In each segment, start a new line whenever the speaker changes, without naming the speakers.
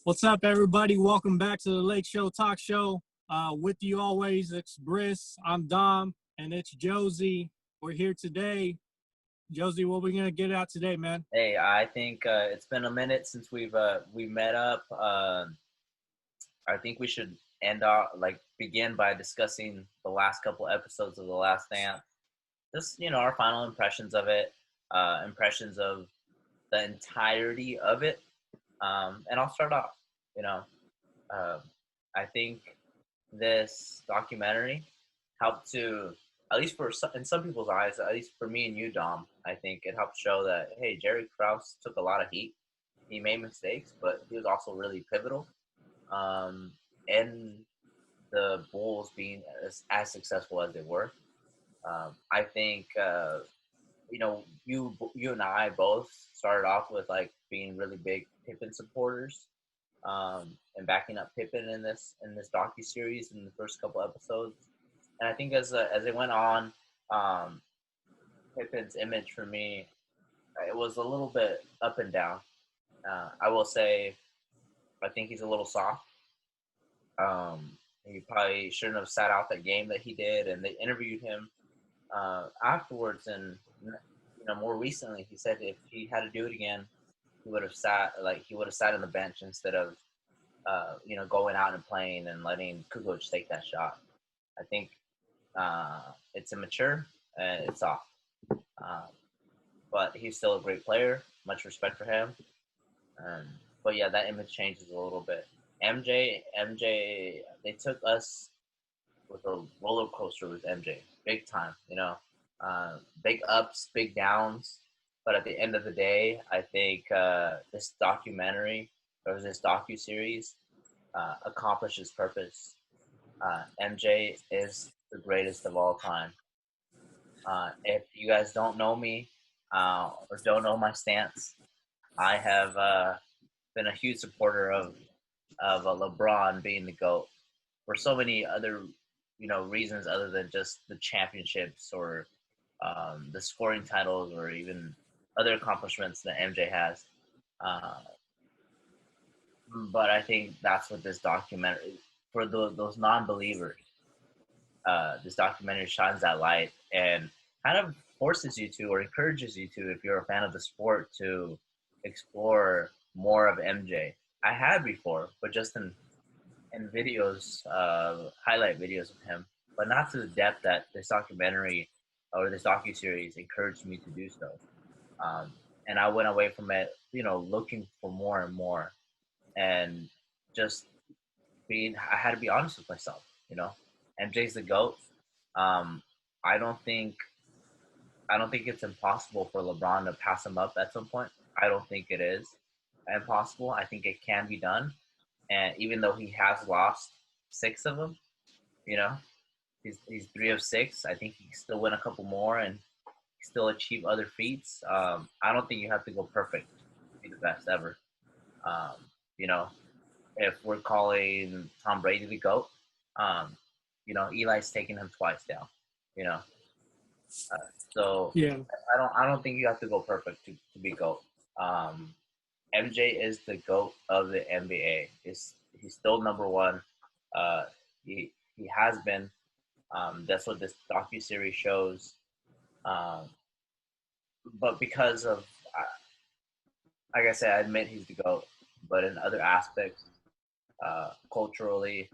What's up, everybody? Welcome back to the Lakeshow Talk Show. With you always, it's Briss. I'm Dom, and it's Josie. We're here today. Josie, what we gonna get out today, man?
Hey, I think it's been a minute since we met up. I think we should begin by discussing the last couple episodes of The Last Dance. Just our final impressions of it, impressions of the entirety of it. And I'll start off. You know, uh, I think this documentary helped to, at least in some people's eyes, at least for me and you, Dom, I think it helped show that, hey, Jerry Krause took a lot of heat. He made mistakes, but he was also really pivotal in the Bulls being as successful as they were. I think you and I both started off with like being really big Pippen supporters, and backing up Pippen in this docu series in the first couple episodes. And I think as it went on, um, Pippen's image for me, it was a little bit up and down. I will say, I think he's a little soft. He probably shouldn't have sat out that game that he did, and they interviewed him afterwards, and more recently, he said if he had to do it again, he would have sat on the bench instead of going out and playing and letting Kukoc take that shot. I think it's immature and it's soft. Um, but he's still a great player. Much respect for him. But yeah, that image changes a little bit. MJ, they took us with a roller coaster with MJ, big time. Big ups, big downs. But at the end of the day, I think this documentary or this docu series accomplished its purpose. MJ is the greatest of all time. If you guys don't know me or don't know my stance, I have been a huge supporter of LeBron being the GOAT for so many other reasons other than just the championships or the scoring titles or even other accomplishments that MJ has. Uh, but I think that's what this documentary for those non-believers. This documentary shines that light and kind of forces you to or encourages you to, if you're a fan of the sport, to explore more of MJ. I had before, but just in videos, highlight videos of him, but not to the depth that this documentary or this docu series encouraged me to do so. And I went away from it, looking for more and more, and just I had to be honest with myself. MJ's the GOAT. Um, I don't think it's impossible for LeBron to pass him up at some point. I don't think it is impossible. I think it can be done. And even though he has lost 6 of them, you know, he's 3 of 6. I think he can still win a couple more and still achieve other feats. I don't think you have to go perfect to be the best ever. Um, you know, if we're calling Tom Brady the GOAT, Eli's taken him twice down. You know, uh, so
Yeah.
I don't think you have to go perfect to be GOAT. MJ is the GOAT of the NBA. He's still number one. He has been. That's what this docu series shows. Um, but because of, like I said, I admit he's the GOAT. But in other aspects, culturally,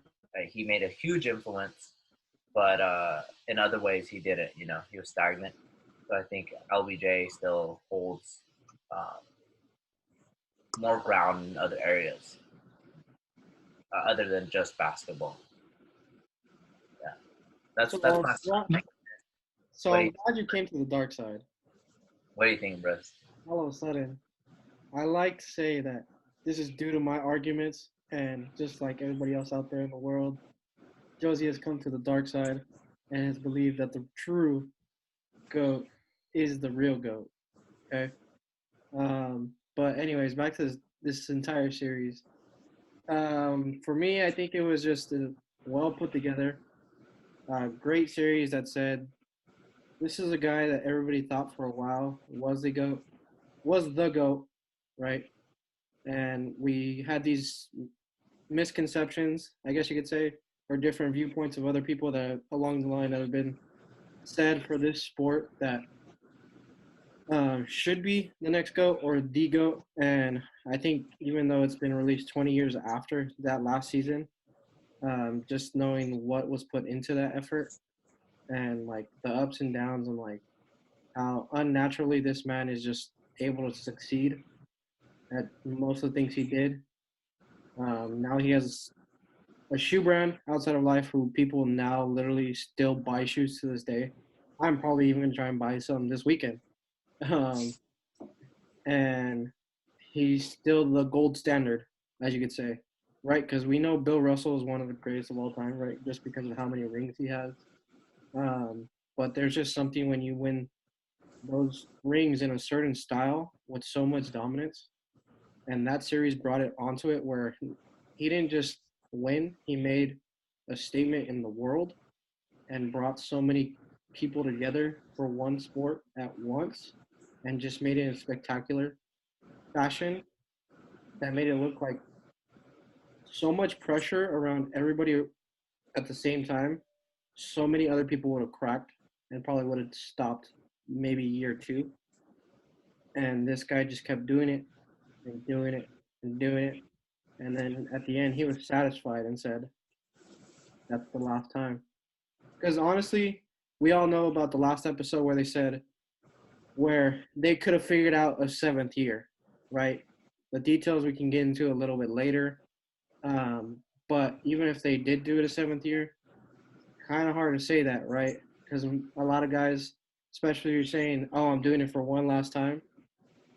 he made a huge influence. But in other ways, he didn't. He was stagnant. So I think LBJ still holds more ground in other areas other than just basketball. Yeah, that's
So,
my.
so
What do
I'm
you
glad you came to the dark side.
What do you think, Bruce?
All of a sudden, I like to say that this is due to my arguments, and just like everybody else out there in the world, Josie has come to the dark side and has believed that the true goat is the real goat. Okay. But anyways, back to this entire series. For me, I think it was just a well put together, great series that said this is a guy that everybody thought for a while was the goat, right? and we had these misconceptions, I guess you could say, or different viewpoints of other people that along the line that have been said for this sport that should be the next GOAT or the GOAT. And I think even though it's been released 20 years after that last season, just knowing what was put into that effort and like the ups and downs and like how unnaturally this man is just able to succeed at most of the things he did. Now he has a shoe brand outside of life who people now literally still buy shoes to this day. I'm probably even going to try and buy some this weekend. Um, and he's still the gold standard, as you could say, right? Because we know Bill Russell is one of the greatest of all time, right? Just because of how many rings he has. But there's just something when you win those rings in a certain style with so much dominance, and that series brought it onto it where he didn't just win; he made a statement in the world and brought so many people together for one sport at once, and just made it in spectacular fashion that made it look like so much pressure around everybody at the same time. So many other people would have cracked and probably would have stopped maybe year two. And this guy just kept doing it and doing it and doing it. And then at the end, he was satisfied and said, "That's the last time." Because honestly, we all know about the last episode where they said where they could have figured out a seventh year, right? The details we can get into a little bit later. But even if they did do it a seventh year, kind of hard to say that, right? Because a lot of guys, especially you're saying, "Oh, I'm doing it for one last time."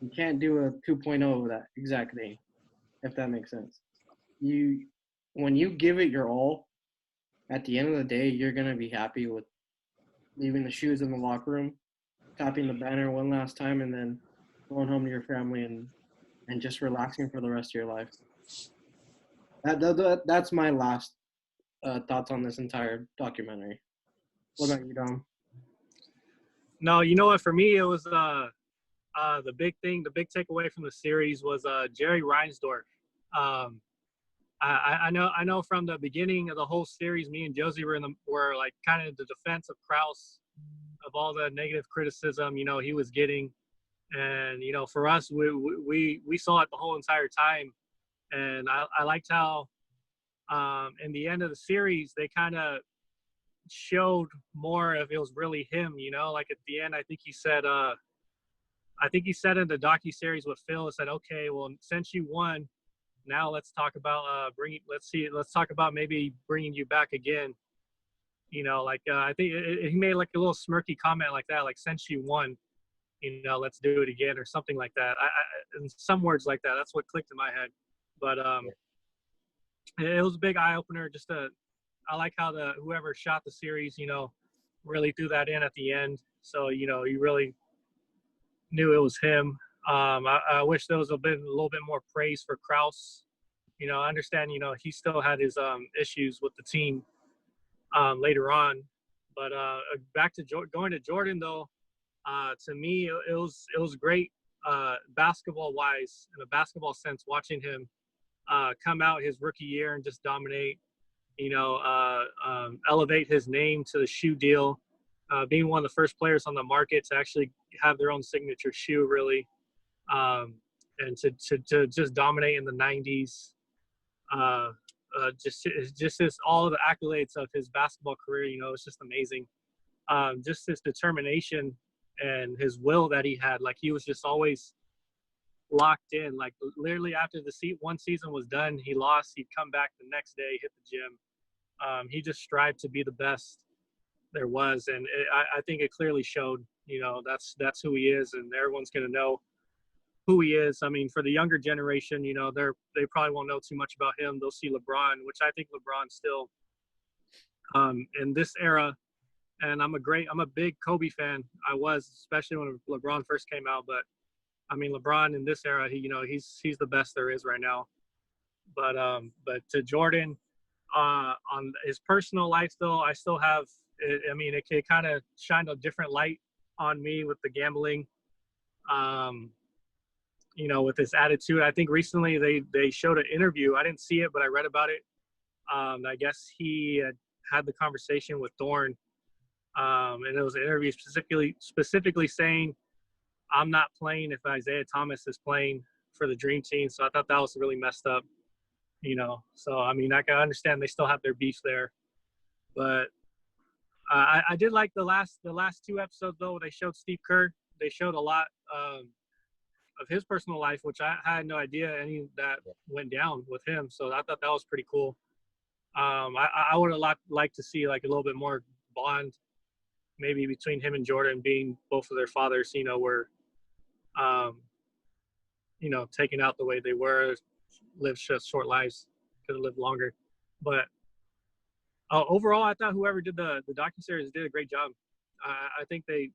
You can't do a 2.0 of that exact thing, if that makes sense. You, when you give it your all, at the end of the day, you're gonna be happy with leaving the shoes in the locker room, tapping the banner one last time, and then going home to your family and just relaxing for the rest of your life. That's my last thoughts on this entire documentary. What about you, Dom?
No, you know what? For me, it was the big thing, the big takeaway from the series was Jerry Reinsdorf. Um, I know from the beginning of the whole series, me and Josie were like kind of the defense of Krause, of all the negative criticism he was getting, and for us we saw it the whole entire time, and I liked how in the end of the series they kind of showed more if it was really him, like at the end I think he said in the docu-series with Phil, it said, okay, well, since you won, now let's talk about let's talk about maybe bringing you back again. I think he made like a little smirky comment like that, like since you won, let's do it again or something like that. And some words like that. That's what clicked in my head. But it was a big eye opener. I like how whoever shot the series, really threw that in at the end. So you really knew it was him. I wish there was a little bit more praise for Krause. I understand, he still had his issues with the team later on. But back to going to Jordan, though, to me, it was great basketball wise, in a basketball sense, watching him come out his rookie year and just dominate, elevate his name to the shoe deal, being one of the first players on the market to actually have their own signature shoe, really, and to just dominate in the 90s. Just his, all of the accolades of his basketball career, it's just amazing. Just his determination and his will that he had. Like, he was just always locked in. Like, literally after one season was done, he lost, he'd come back the next day, hit the gym. He just strived to be the best there was, and I think it clearly showed. That's who he is, and everyone's going to know who he is. I mean, for the younger generation, they probably won't know too much about him. They'll see LeBron, which I think LeBron still in this era. And I'm a big Kobe fan. I was, especially when LeBron first came out. But I mean, LeBron in this era, he's the best there is right now. But to Jordan, on his personal life, though, I still have. It kind of shined a different light on me with the gambling. with his attitude. I think recently they showed an interview. I didn't see it, but I read about it. I guess he had the conversation with Thorne, and it was an interview specifically saying, "I'm not playing if Isaiah Thomas is playing for the Dream Team." So I thought that was really messed up. So I mean, I can understand they still have their beef there, but I did like the last 2 episodes though. They showed Steve Kerr. They showed a lot of his personal life, which I had no idea any of that went down with him. So I thought that was pretty cool. I would have liked to see like a little bit more bond, maybe between him and Jordan, being both of their fathers. Were taken out the way they were, lived just short lives, could have lived longer. But overall, I thought whoever did the docuseries did a great job. I think they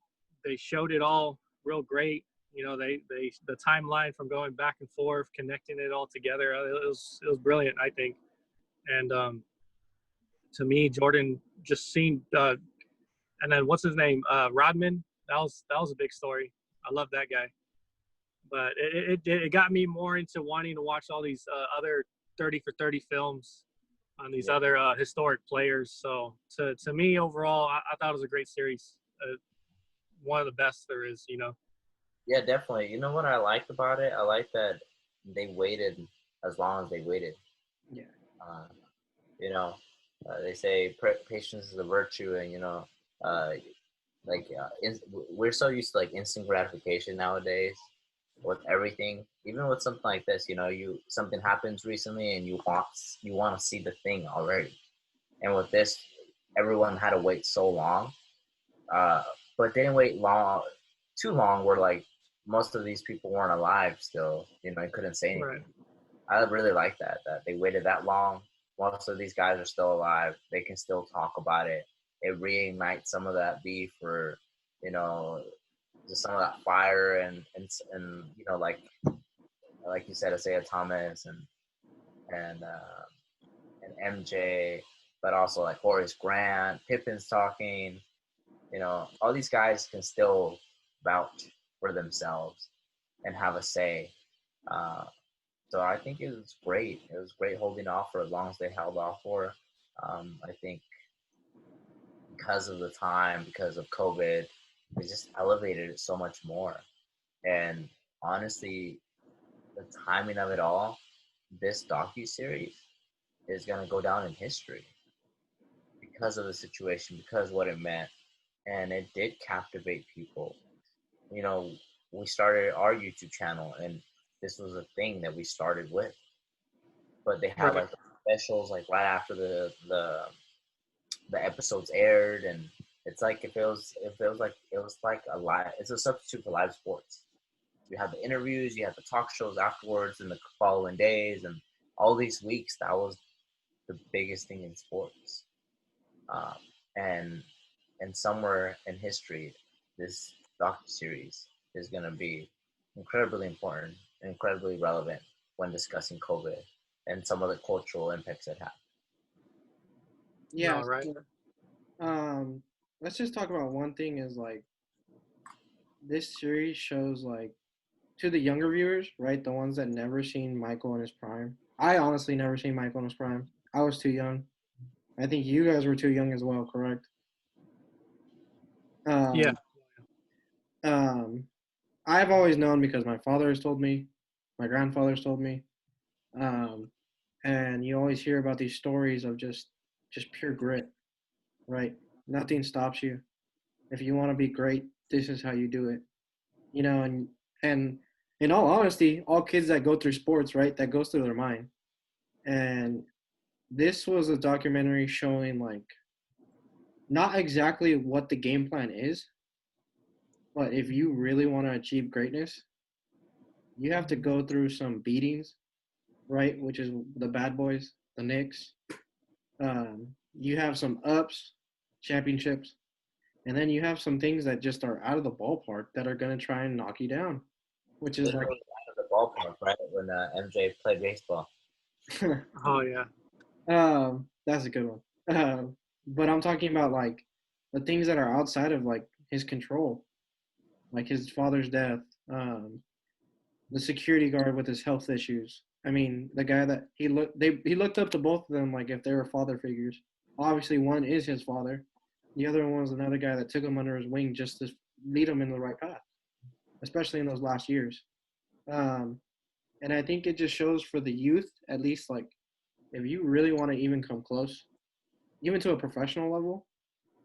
showed it all real great. They the timeline from going back and forth, connecting it all together. It was brilliant, I think. And to me, Jordan just seemed, and then what's his name, Rodman. That was a big story. I love that guy. But it got me more into wanting to watch all these other 30 for 30 films on these other historic players. So to me, overall, I thought it was a great series. One of the best there is,
Yeah, definitely. You know what I liked about it? I like that they waited as long as they waited.
Yeah.
They say patience is a virtue, and we're so used to like instant gratification nowadays with everything. Even with something like this, something happens recently, and you want to see the thing already. And with this, everyone had to wait so long, but they didn't wait too long. Where like most of these people weren't alive still. I couldn't say anything. Right. I really like that they waited that long. Most of these guys are still alive. They can still talk about it. It reignites some of that beef, or just some of that fire, and like you said, Isaiah Thomas and MJ, but also like Horace Grant, Pippen's talking. All these guys can still vouch for themselves and have a say. So I think it was great. It was great holding off for as long as they held off for. I think because of the time, because of COVID, they just elevated it so much more. And honestly, the timing of it all, this docuseries is going to go down in history because of the situation, because what it meant. And it did captivate people. We started our YouTube channel, and this was a thing that we started with. But they had like specials like right after the episodes aired, and it's like it feels like a live. It's a substitute for live sports. You have the interviews, you have the talk shows afterwards, and the following days, and all these weeks. That was the biggest thing in sports, and somewhere in history, this docuseries is going to be incredibly important, incredibly relevant when discussing COVID and some of the cultural impacts it had.
Yeah. Right. Let's just talk about one thing. Is like this series shows like to the younger viewers, right? The ones that never seen Michael in his prime. I honestly never seen Michael in his prime. I was too young. I think you guys were too young as well, correct?
Yeah.
I've always known because my father has told me, my grandfather's told me, and you always hear about these stories of just pure grit, right? Nothing stops you. If you want to be great, this is how you do it, and in all honesty, all kids that go through sports, right, that goes through their mind. And this was a documentary showing like not exactly what the game plan is, but if you really want to achieve greatness, you have to go through some beatings, right? Which is the bad boys, the Knicks. You have some ups, championships, and then you have some things that just are out of the ballpark that are going to try and knock you down, which is like
out of the ballpark, right? When MJ played baseball.
Oh yeah.
That's a good one. But I'm talking about like the things that are outside of like his control, like his father's death, the security guard with his health issues. I mean, the guy that he looked up to both of them like if they were father figures. Obviously, one is his father. The other one was another guy that took him under his wing just to lead him in the right path, especially in those last years. Um, and I think it just shows for the youth, at least, like if you really want to even come close, even to a professional level,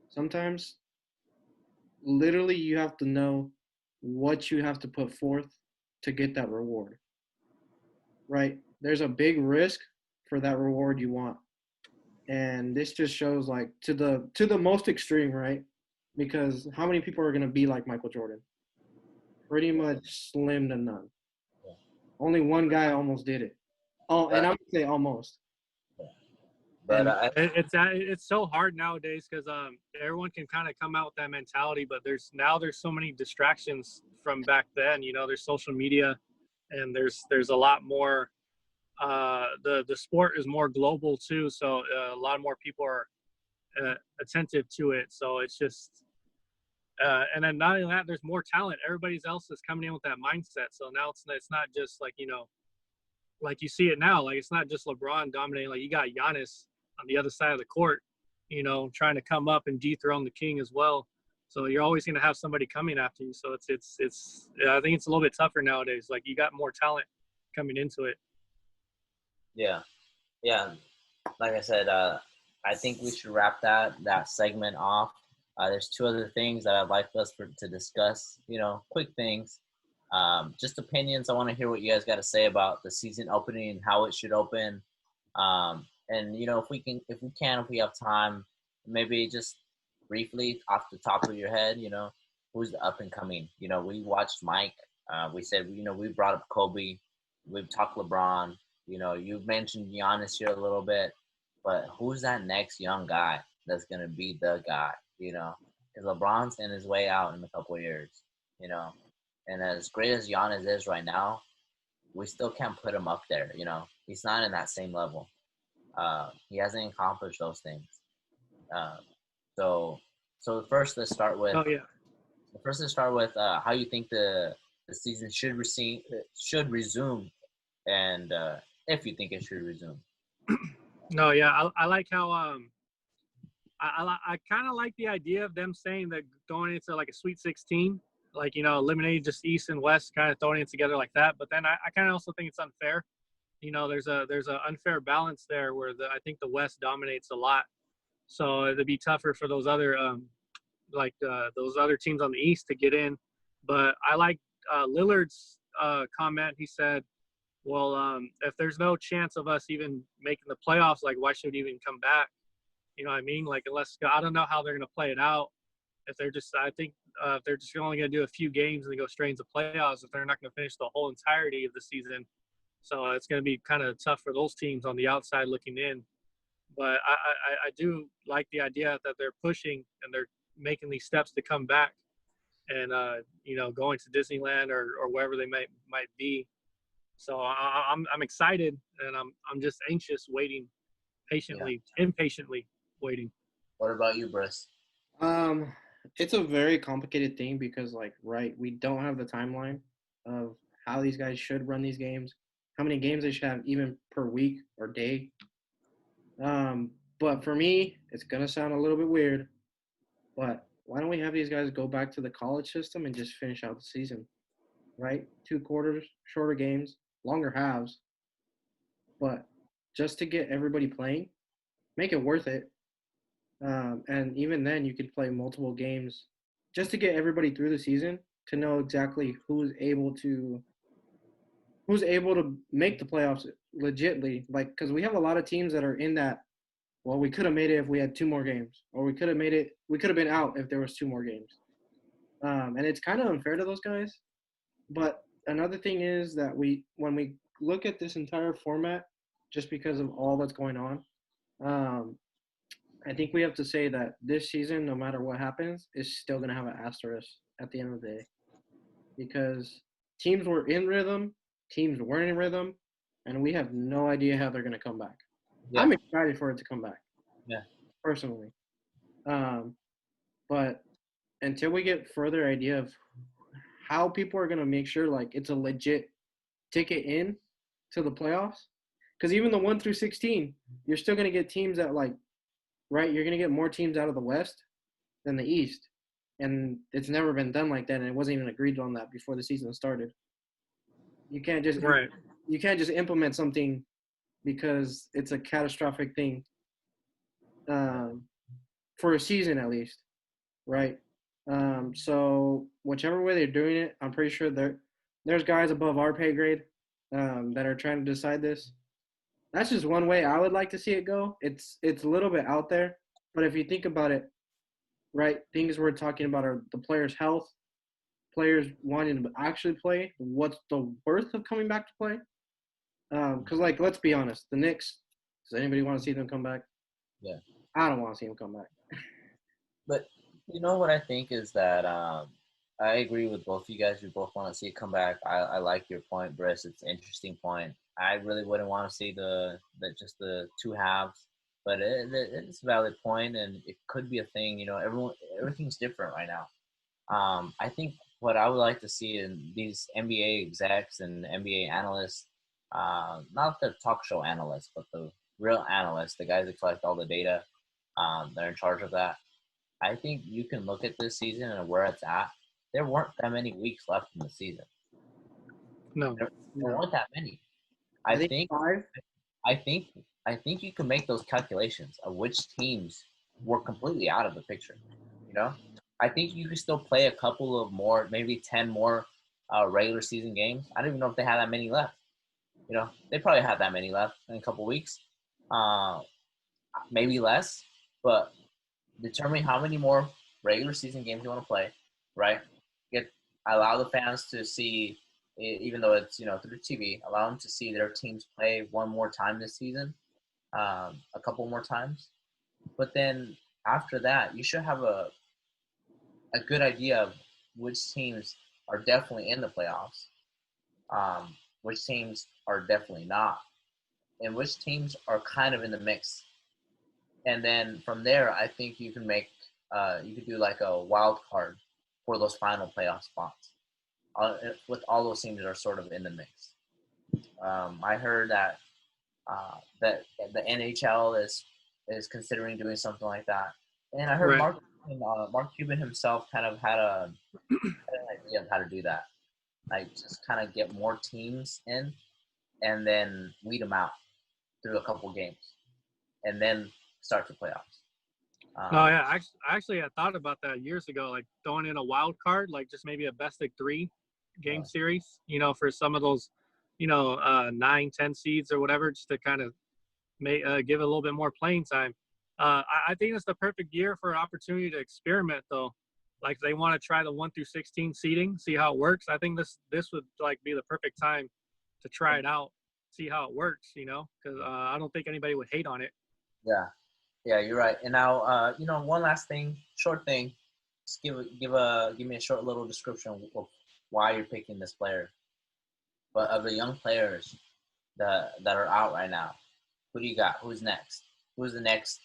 sometimes literally you have to know what you have to put forth to get that reward, right? There's a big risk for that reward you want. And this just shows like to the most extreme, right? Because how many people are going to be like Michael Jordan? Pretty much slim to none.
Yeah.
Only one guy almost did it. Oh, and I'm going to say almost.
But
And
It's so hard nowadays because everyone can kind of come out with that mentality, but there's so many distractions from back then. You know, there's social media, and there's a lot more. The sport is more global too, so a lot more people are attentive to it. So it's just, and then not only that, there's more talent. Everybody else is coming in with that mindset. So now it's not just like, you know, like you see it now. Like it's not just LeBron dominating. Like you got Giannis on the other side of the court, you know, trying to come up and dethrone the king as well. So you're always going to have somebody coming after you. So it's I think it's a little bit tougher nowadays. Like you got more talent coming into it.
yeah, yeah. Like I said, I think we should wrap that segment off. There's two other things that I'd like us to discuss. You know, quick things, just opinions. I want to hear what you guys got to say about the season opening and how it should open. And you know, if we have time, maybe just briefly off the top of your head, you know, who's the up and coming. You know, we watched Mike. We said, you know, we brought up Kobe. We've talked LeBron. You know, you mentioned Giannis here a little bit, but who's that next young guy that's gonna be the guy? You know, because LeBron's in his way out in a couple of years. You know, and as great as Giannis is right now, we still can't put him up there. You know, he's not in that same level. He hasn't accomplished those things. Uh, so, so first, let's start with
Oh yeah.
how you think the season should resume, and if you think it should resume.
No, yeah, I like how I kind of like the idea of them saying that going into like a Sweet 16, like, you know, eliminating just East and West, kind of throwing it together like that. But then I kind of also think it's unfair. You know, there's a unfair balance there where I think the West dominates a lot, so it'd be tougher for those other those other teams on the East to get in. But I like Lillard's comment. He said, well, if there's no chance of us even making the playoffs, like why should we even come back? You know what I mean? Like unless I don't know how they're going to play it out. If they're just, I think if they're just only going to do a few games and they go straight into playoffs, if they're not going to finish the whole entirety of the season, so it's going to be kind of tough for those teams on the outside looking in. But I do like the idea that they're pushing and they're making these steps to come back and you know, going to Disneyland or wherever they might be. So I'm excited and I'm just anxious, waiting impatiently waiting.
What about you, Briss?
um, it's a very complicated thing because, like, right, we don't have the timeline of how these guys should run these games, how many games they should have even per week or day. But for me, it's gonna sound a little bit weird, but why don't we have these guys go back to the college system and just finish out the season, right? 2 quarters, shorter games, longer halves, but just to get everybody playing, make it worth it. And even then, you could play multiple games just to get everybody through the season to know exactly who's able to make the playoffs legitly. Like, because we have a lot of teams that are in that. Well, we could have made it if we had 2 more games, or we could have made it. We could have been out if there was 2 more games. And it's kind of unfair to those guys. But another thing is that when we look at this entire format, just because of all that's going on, um, I think we have to say that this season, no matter what happens, is still going to have an asterisk at the end of the day, because teams were in rhythm, teams weren't in rhythm, and we have no idea how they're going to come back.
Yeah.
I'm excited for it to come back.
Yeah.
Personally. But until we get further idea of how people are going to make sure like it's a legit ticket in to the playoffs. Because even the 1 through 16, you're still going to get teams that right? You're going to get more teams out of the West than the East. And it's never been done like that, and it wasn't even agreed on that before the season started. You can't just
Right.
you can't just implement something because it's a catastrophic thing for a season at least, right? So whichever way they're doing it, I'm pretty sure there's guys above our pay grade that are trying to decide this. That's just one way I would like to see it go. It's a little bit out there, but if you think about it, right, things we're talking about are the players' health, players wanting to actually play, what's the worth of coming back to play? Because, let's be honest, the Knicks, does anybody want to see them come back?
Yeah.
I don't want to see them come back.
But you know what I think is that I agree with both you guys. We both want to see it come back. I like your point, Briss. It's an interesting point. I really wouldn't want to see just the two halves, but it's a valid point, and it could be a thing. You know, everything's different right now. I think what I would like to see in these NBA execs and NBA analysts, not the talk show analysts, but the real analysts, the guys that collect all the data, they're in charge of that. I think you can look at this season and where it's at. There weren't that many weeks left in the season.
No.
There weren't that many.
I think 5.
I think you can make those calculations of which teams were completely out of the picture. You know, I think you could still play a couple of more, maybe 10 more regular season games. I don't even know if they had that many left. You know, they probably had that many left in a couple weeks, maybe less. But determine how many more regular season games you want to play, right? Allow the fans to see, even though it's through TV, allow them to see their teams play one more time this season, a couple more times. But then after that, you should have a good idea of which teams are definitely in the playoffs, which teams are definitely not, and which teams are kind of in the mix. And then from there, I think you can you could do like a wild card for those final playoff spots, with all those teams that are sort of in the mix. I heard that the NHL is considering doing something like that, and I heard
Right.
Mark Cuban himself kind of had an idea of how to do that, like just kind of get more teams in, and then weed them out through a couple games, and then start the playoffs.
No, yeah, I actually had thought about that years ago, like throwing in a wild card, like just maybe a best of 3 game series, for some of those, 9, 10 seeds or whatever, just to kind of give it a little bit more playing time. I think it's the perfect year for an opportunity to experiment, though. Like they want to try the 1 through 16 seeding, see how it works. I think this would be the perfect time to try it out, see how it works, because I don't think anybody would hate on it.
Yeah, you're right. And now, one last thing, short thing. Just give me a short little description of why you're picking this player. But of the young players that are out right now, who do you got? Who's next? Who's the next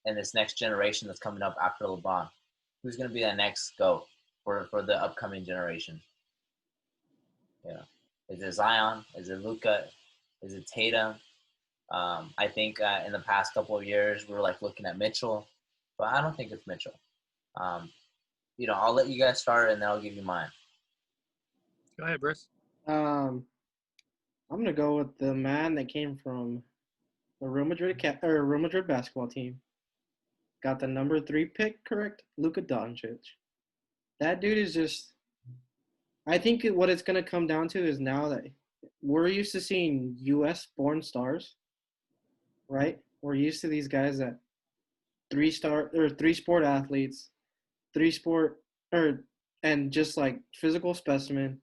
in this next generation that's coming up after LeBron? Who's going to be that next GOAT for the upcoming generation? Is it Zion? Is it Luka? Is it Tatum? I think in the past couple of years we were looking at Mitchell, but I don't think it's Mitchell. I'll let you guys start and then I'll give you mine.
Go ahead, Briss.
I'm gonna go with the man that came from the Real Madrid basketball team. Got the number 3 pick, correct? Luka Doncic. That dude is just. I think what it's gonna come down to is now that we're used to seeing U.S.-born stars, right? We're used to these guys that 3-sport athletes, and just physical specimen,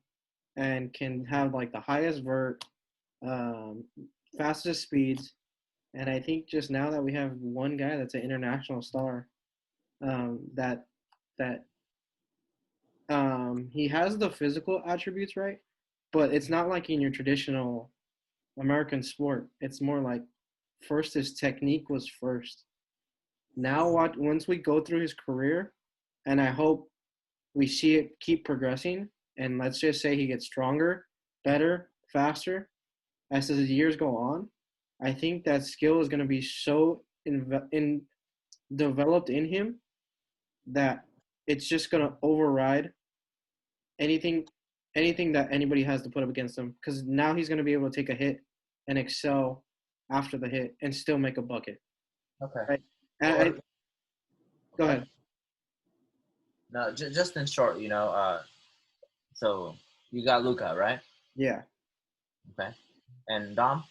and can have the highest vert, fastest speeds. And I think just now that we have one guy that's an international star, that he has the physical attributes, right? But it's not like in your traditional American sport. It's more like first his technique was first. Now once we go through his career, and I hope we see it keep progressing, and let's just say he gets stronger better, faster as the years go on, I think that skill is going to be so developed in him that it's just going to override anything anything that anybody has to put up against him, because now he's going to be able to take a hit and excel after the hit and still make a bucket.
Okay.
Right?
Well,
Go ahead.
No, just in short, so you got Luca, right?
Yeah.
Okay. And Dom?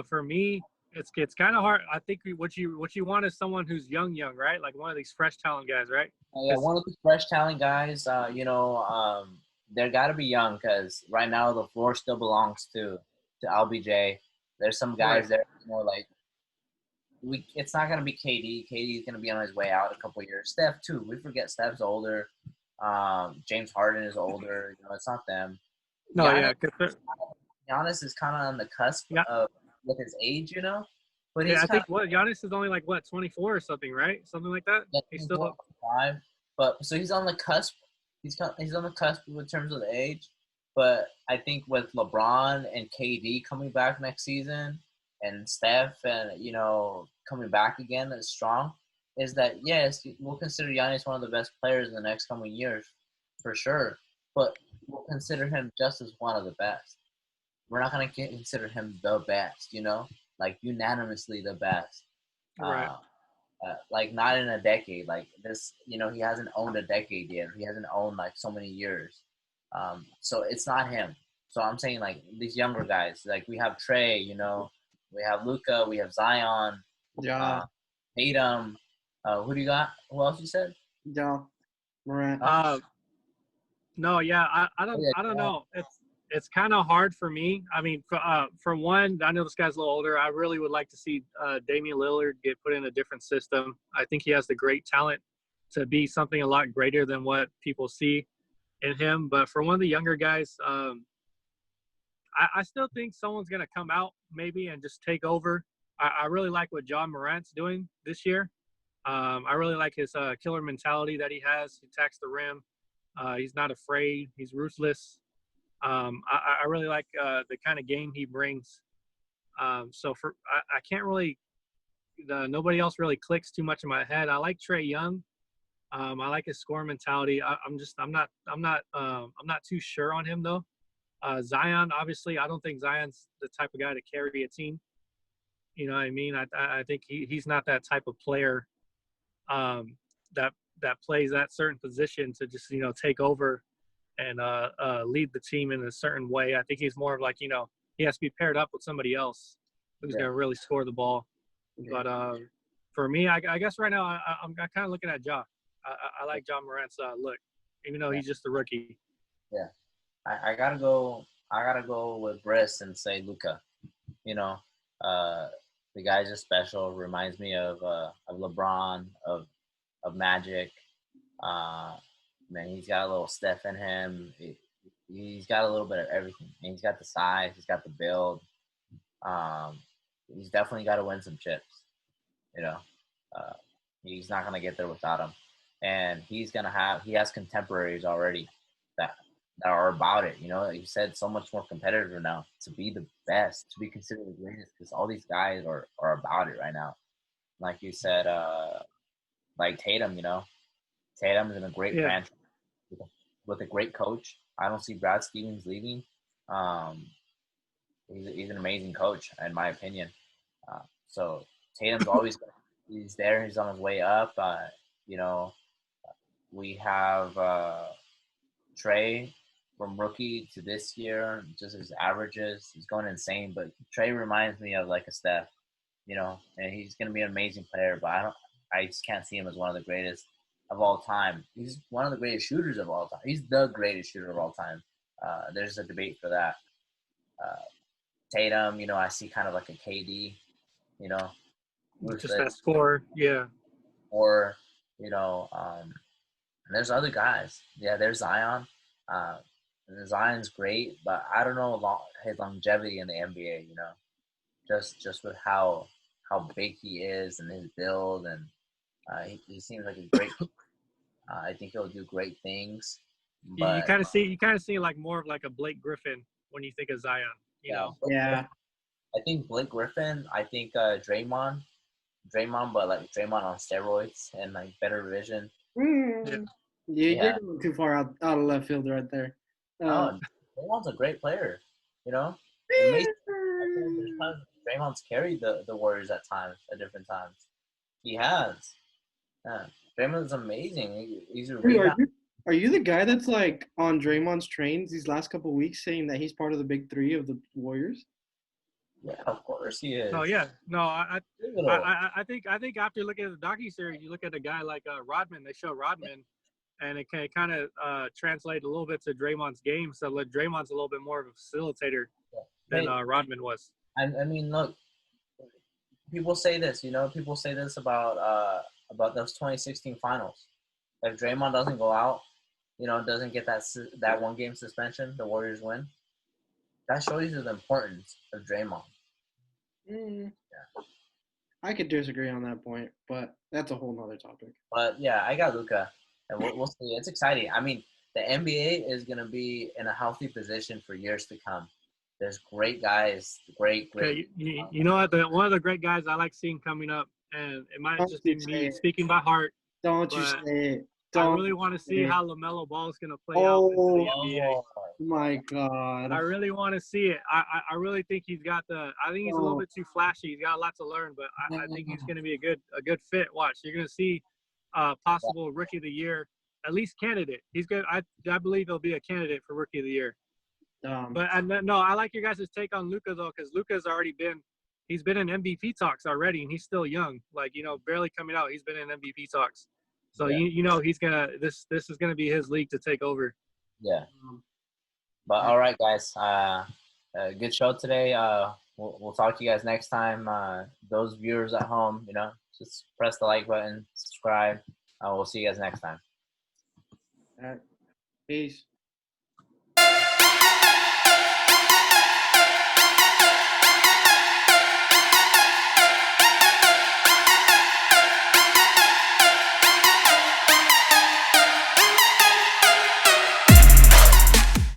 For me, it's kind of hard. I think what you want is someone who's young, right? Like one of these fresh talent guys, right?
Yeah, one of the fresh talent guys. They're got to be young because right now the floor still belongs to LBJ. There's some guys
Right.
there more like it's not gonna be KD. KD is gonna be on his way out a couple of years. Steph too. We forget Steph's older. James Harden is older. It's not them.
No,
Giannis,
yeah,
Giannis is kind of on the cusp
yeah,
of with his age, but
yeah.
he's
I
kind
think Giannis is only like 24 or something, right? Something like that.
of
He's still
5. But so he's on the cusp. He's on the cusp in terms of the age. But I think with LeBron and KD coming back next season, and Steph and coming back again as strong, is that yes, we'll consider Giannis one of the best players in the next coming years, for sure. But we'll consider him just as one of the best. We're not gonna consider him the best, like unanimously the best.
right.
Like not in a decade. Like this, he hasn't owned a decade yet. He hasn't owned like so many years. So it's not him. So I'm saying like these younger guys, like we have Trey, we have Luca, we have Zion,
Ja.
Tatum. Who do you got? Who else you said?
Ja. Morant.
No, yeah, I
Oh, yeah,
don't
yeah.
know. It's kind of hard for me. I mean, for one, I know this guy's a little older. I really would like to see Damian Lillard get put in a different system. I think he has the great talent to be something a lot greater than what people see in him. But for one of the younger guys, I still think someone's going to come out maybe and just take over. I really like what John Morant's doing this year. I really like his killer mentality that he has. He attacks the rim. He's not afraid. He's ruthless. I really like the kind of game he brings. So I can't really nobody else really clicks too much in my head. I like Trey Young. I like his score mentality. I'm not too sure on him though. Zion, obviously, I don't think Zion's the type of guy to carry a team. You know what I mean? I think he's not that type of player that plays that certain position to just take over and lead the team in a certain way. I think he's more of like he has to be paired up with somebody else who's going to really score the ball.
Yeah.
But for me, I guess right now I'm kind of looking at Ja. I like John Morant's look, even though he's just a rookie.
Yeah. I gotta go. I gotta go with Briss and say Luca. The guy's just special. Reminds me of LeBron, of Magic. Man, he's got a little Steph in him. He's got a little bit of everything. And he's got the size. He's got the build. He's definitely got to win some chips. He's not gonna get there without him. And he has contemporaries already that are about it. He said so much more competitive now to be the best, to be considered the greatest, because all these guys are about it right now. Like you said, like Tatum, Tatum's in a great franchise with a great coach. I don't see Brad Stevens leaving. He's an amazing coach, in my opinion. So Tatum's always he's there. He's on his way up. We have Trey from rookie to this year, just his averages, he's going insane. But Trey reminds me of like a Steph, and he's going to be an amazing player. But I just can't see him as one of the greatest of all time. He's one of the greatest shooters of all time. He's the greatest shooter of all time. There's a debate for that. Tatum, I see kind of like a KD,
just that score, yeah.
Or and there's other guys. Yeah, there's Zion. And Zion's great, but I don't know his longevity in the NBA. Just with how big he is and his build, and he seems like a great. I think he'll do great things,
You
But
kind of see like more of like a Blake Griffin when you think of Zion. You
yeah,
know.
Yeah.
I think Blake Griffin. I think Draymond, but like Draymond on steroids and like better vision.
Mm. Yeah, you're
Yeah.
going too far out of left field right there.
Oh, Draymond's a great player. You know, it makes I feel like there's times Draymond's carried the Warriors at times, at different times. He has. Yeah. Draymond's amazing. He's a
Dude,
rebound.
are you the guy that's like on Draymond's trains these last couple of weeks saying that he's part of the big three of the Warriors?
Yeah, of course he is.
No, yeah, no,
Pivotal.
I think after looking at the docuseries, you look at a guy like Rodman. They show Rodman, and it can kind of translate a little bit to Draymond's game. So like, Draymond's a little bit more of a facilitator than
Hey,
Rodman was.
I mean, look, people say this. People say this about those 2016 finals. If Draymond doesn't go out, doesn't get that 1 game suspension, the Warriors win. That shows you the importance of Draymond.
Mm, I could disagree on that point, but that's a whole nother topic.
But yeah, I got Luka, and we'll see. It's exciting. I mean, the NBA is going to be in a healthy position for years to come. There's great guys, great.
Okay, you know what? One of the great guys I like seeing coming up, and it might
Don't
just
you
be
say
me
it.
speaking by heart.
Don't you
But
say it.
I
Don't
really want to
say
see
it.
how LaMelo Ball is going to play out into the NBA.
Oh,
My God.
I really want to see it. I really think he's got I think he's a little bit too flashy. He's got a lot to learn, but I think he's going to be a good fit. Watch, you're going to see possible Rookie of the Year, at least candidate. He's good. I believe he'll be a candidate for Rookie of the Year. But no, I like your guys' take on Luka though, because Luka's already he's been in MVP talks already, and he's still young. Like barely coming out. He's been in MVP talks, so
yeah.
he's gonna this is gonna be his league to take over.
Yeah. But all right, guys. Good show today. We'll talk to you guys next time. Those viewers at home, just press the like button, subscribe. We'll see you guys next time.
All right. Peace.